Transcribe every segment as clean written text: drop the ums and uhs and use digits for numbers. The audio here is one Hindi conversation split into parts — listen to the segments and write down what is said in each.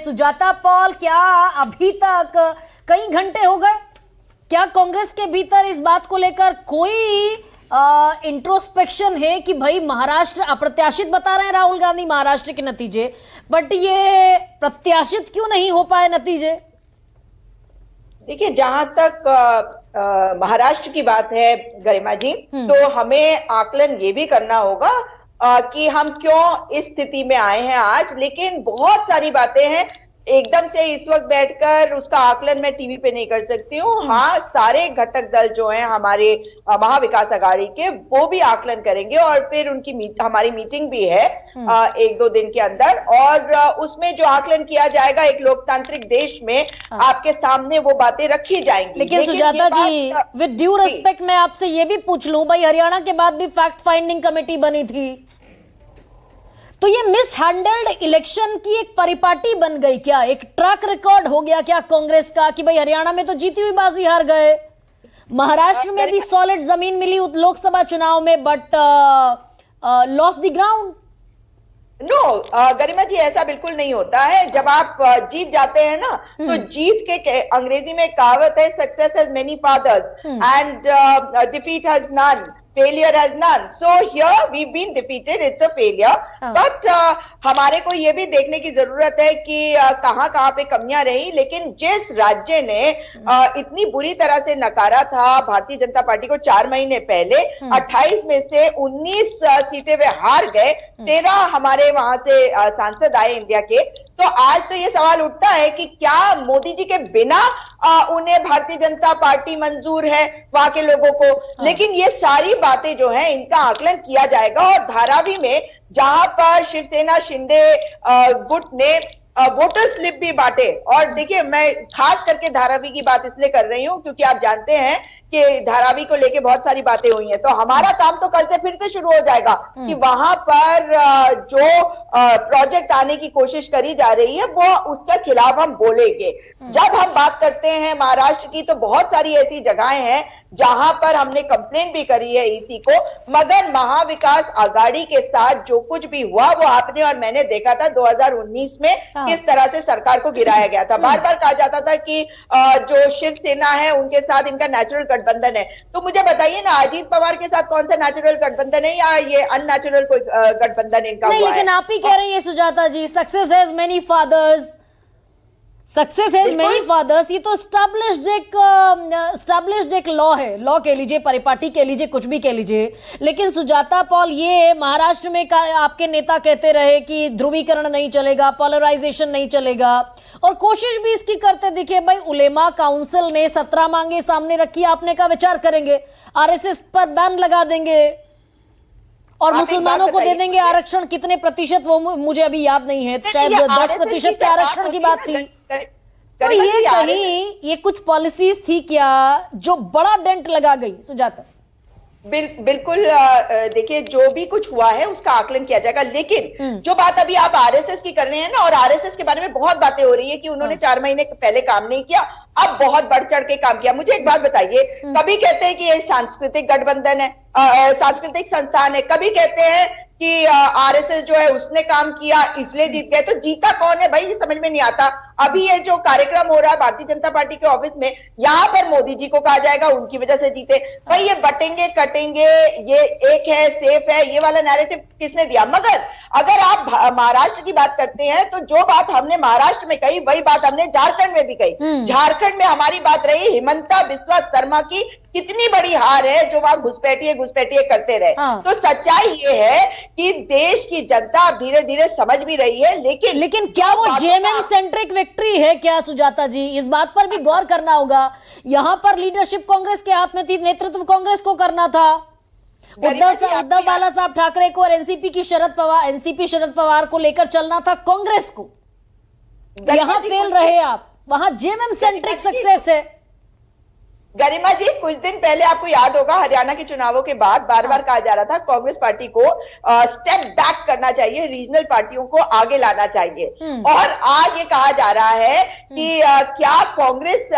सुजाता पॉल, क्या अभी तक कई घंटे हो गए, क्या कांग्रेस के भीतर इस बात को लेकर कोई इंट्रोस्पेक्शन है कि भाई महाराष्ट्र अप्रत्याशित बता रहे हैं राहुल गांधी महाराष्ट्र के नतीजे, बट ये प्रत्याशित क्यों नहीं हो पाए नतीजे? देखिए, जहां तक महाराष्ट्र की बात है गरिमा जी, तो हमें आकलन ये भी करना होगा कि हम क्यों इस स्थिति में आए हैं आज। लेकिन बहुत सारी बातें हैं, एकदम से इस वक्त बैठकर उसका आकलन मैं टीवी पे नहीं कर सकती हूँ। हाँ, सारे घटक दल जो हैं हमारे महाविकास अघाड़ी के, वो भी आकलन करेंगे और फिर उनकी हमारी मीटिंग भी है 1-2 दिन के अंदर, और उसमें जो आकलन किया जाएगा एक लोकतांत्रिक देश में आपके सामने वो बातें रखी जाएंगी। लेकिन सुजाता जी, विद ड्यू रिस्पेक्ट मैं आपसे ये भी पूछ लूं, भाई हरियाणा के बाद भी फैक्ट फाइंडिंग कमेटी बनी थी, तो ये मिस हैंडल्ड इलेक्शन की एक परिपाटी बन गई क्या? एक ट्रैक रिकॉर्ड हो गया क्या कांग्रेस का कि भाई हरियाणा में तो जीती हुई बाजी हार गए, महाराष्ट्र में भी सॉलिड जमीन मिली लोकसभा चुनाव में, but lost the ground? No Garima ji, ऐसा बिल्कुल नहीं होता है। जब आप जीत जाते हैं ना, तो जीत के अंग्रेजी में कहावत है, success has many fathers and defeat has none, failure has none. So here we've been defeated, it's a failure. But हमारे को ये भी देखने की जरूरत है कि कहाँ पे कमियां रही। लेकिन जिस राज्य ने इतनी बुरी तरह से नकारा था भारतीय जनता पार्टी को 4 महीने पहले, 28 में से 19 सीटें वे हार गए, 13 हमारे वहां से सांसद आए इंडिया के। तो आज तो ये सवाल उठता है कि क्या मोदी जी के बिना उन्हें भारतीय जनता पार्टी मंजूर है वहां के लोगों को? लेकिन ये सारी बातें जो हैं, इनका आकलन किया जाएगा। और धारावी में जहां पर शिवसेना शिंदे गुट ने वोटर स्लिप भी बांटे, और देखिए मैं खास करके धारावी की बात इसलिए कर रही हूं क्योंकि आप जानते हैं कि धारावी को लेके बहुत सारी बातें हुई हैं। तो हमारा काम तो कल से फिर से शुरू हो जाएगा कि वहां पर जो प्रोजेक्ट आने की कोशिश करी जा रही है वो उसके खिलाफ हम बोलेंगे। जब हम बात करते हैं महाराष्ट्र की, तो बहुत सारी ऐसी जगहें हैं जहां पर हमने कंप्लेन भी करी है ईसी को, मगर महाविकास अघाड़ी के साथ जो कुछ भी हुआ वो आपने और मैंने देखा था 2019 में किस तरह से सरकार को गिराया गया था। बार बार कहा जाता था कि जो शिवसेना है उनके साथ इनका नेचुरल गठबंधन है। तो मुझे बताइए ना, अजीत पवार के साथ कौन सा नेचुरल गठबंधन है या ये अननेचुरल कोई गठबंधन इनका हुआ है? लेकिन आप ही कह रही है Sujata ji, success has many fathers, success has many fathers, ये तो स्टैब्लिश्ड एक लॉ है। लॉ कह लीजिए, परिपाटी कह लीजिए, कुछ भी कह लीजिए। लेकिन सुजाता पॉल, ये महाराष्ट्र में आपके नेता कहते रहे कि ध्रुवीकरण नहीं चलेगा, पोलराइजेशन नहीं चलेगा, और कोशिश भी इसकी करते दिखे। भाई उलेमा काउंसिल ने 17 मांगे सामने रखी, आपने कहा विचार करेंगे, आरएसएस पर बैन लगा देंगे और मुसलमानों को दे देंगे आरक्षण। कितने प्रतिशत वो मुझे अभी याद नहीं है, शायद 10% के आरक्षण की बात थी। तो ये कहीं ये कुछ पॉलिसीज थी क्या जो बड़ा डेंट लगा गई सुजाता? बिल्कुल। देखिए, जो भी कुछ हुआ है उसका आकलन किया जाएगा। लेकिन जो बात अभी आप आरएसएस की कर रहे हैं ना, और आरएसएस के बारे में बहुत बातें हो रही है कि उन्होंने 4 महीने पहले काम नहीं किया, अब बहुत बढ़ चढ़ के काम किया। मुझे एक बात बताइए, कभी कहते हैं कि ये सांस्कृतिक गठबंधन है, सांस्कृतिक संस्थान है, कभी कहते हैं कि आरएसएस जो है उसने काम किया इसलिए जीत गए। तो जीता कौन है भाई, ये समझ में नहीं आता। अभी ये जो कार्यक्रम हो रहा है भारतीय जनता पार्टी के ऑफिस में, यहाँ पर मोदी जी को कहा जाएगा उनकी वजह से जीते। भाई ये बटेंगे कटेंगे, ये एक है, सेफ है, ये वाला नैरेटिव किसने दिया? मगर अगर आप महाराष्ट्र की बात करते हैं तो जो बात हमने महाराष्ट्र में कही वही बात हमने झारखंड में भी कही। झारखंड में हमारी बात रही हिमंता बिस्वा शर्मा की कितनी बड़ी हार है, जो वहां घुसपैठिए करते रहे। तो सच्चाई ये है कि देश की जनता धीरे धीरे समझ भी रही है। लेकिन क्या वो जेएमएम सेंट्रिक विक्ट्री है क्या सुजाता जी? इस बात पर भी गौर करना होगा। यहां पर लीडरशिप कांग्रेस के हाथ में थी, नेतृत्व कांग्रेस को करना था। उद्धव बाला साहब ठाकरे को और एनसीपी शरद पवार को लेकर चलना था कांग्रेस को। यहां फेल रहे आप, वहां जेएमएम सेंट्रिक सक्सेस है। गरिमा जी, कुछ दिन पहले आपको याद होगा हरियाणा के चुनावों के बाद बार बार कहा जा रहा था कांग्रेस पार्टी को स्टेप बैक करना चाहिए, रीजनल पार्टियों को आगे लाना चाहिए। और आज ये कहा जा रहा है कि क्या कांग्रेस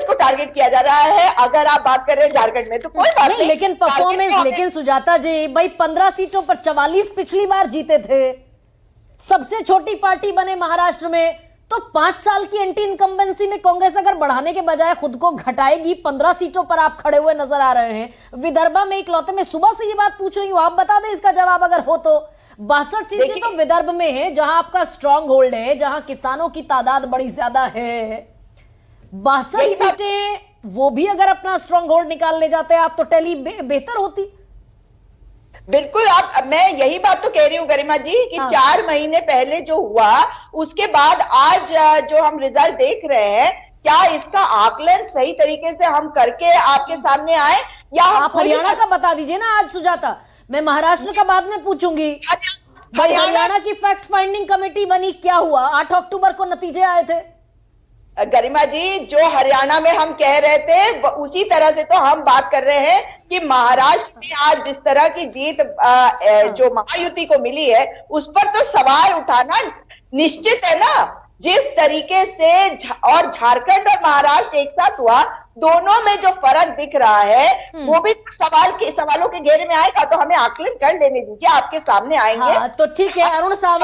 को टारगेट किया जा रहा है। अगर आप बात कर रहे हैं झारखंड में तो कोई बात नहीं, लेकिन परफॉर्मेंस, लेकिन सुजाता जी भाई 15 सीटों पर 44 पिछली बार जीते थे, सबसे छोटी पार्टी बने महाराष्ट्र में, तो 5 साल की एंटी इनकम्बेंसी में कांग्रेस अगर बढ़ाने के बजाय खुद को घटाएगी, 15 सीटों पर आप खड़े हुए नजर आ रहे हैं विदर्भा में इकलौते। में सुबह से ये बात पूछ रही हूं, आप बता दें इसका जवाब अगर हो तो। 62 सीटें तो विदर्भ में है जहां आपका स्ट्रांग होल्ड है, जहां किसानों की तादाद बड़ी ज्यादा है। 62 सीटें वो भी अगर अपना स्ट्रांग होल्ड निकाल ले जाते आप तो टैली बेहतर होती। बिल्कुल, मैं यही बात तो कह रही हूँ गरिमा जी कि 4 महीने पहले जो हुआ उसके बाद आज जो हम रिजल्ट देख रहे हैं, क्या इसका आकलन सही तरीके से हम करके आपके सामने आए, या आप हरियाणा का बता दीजिए ना आज सुजाता, मैं महाराष्ट्र का बाद में पूछूंगी। भाई हरियाणा की फैक्ट फाइंडिंग कमेटी बनी, क्या हुआ? 8 अक्टूबर को नतीजे आए थे। गरिमा जी, जो हरियाणा में हम कह रहे थे उसी तरह से तो हम बात कर रहे हैं कि महाराष्ट्र में आज जिस तरह की जीत जो महायुति को मिली है उस पर तो सवाल उठाना निश्चित है ना। जिस तरीके से और झारखंड और महाराष्ट्र एक साथ हुआ, दोनों में जो फर्क दिख रहा है वो भी सवालों के घेरे में आएगा, तो हमें आकलन कर लेने दीजिए, आपके सामने आएंगे। हाँ, तो ठीक है अरुण सावंत।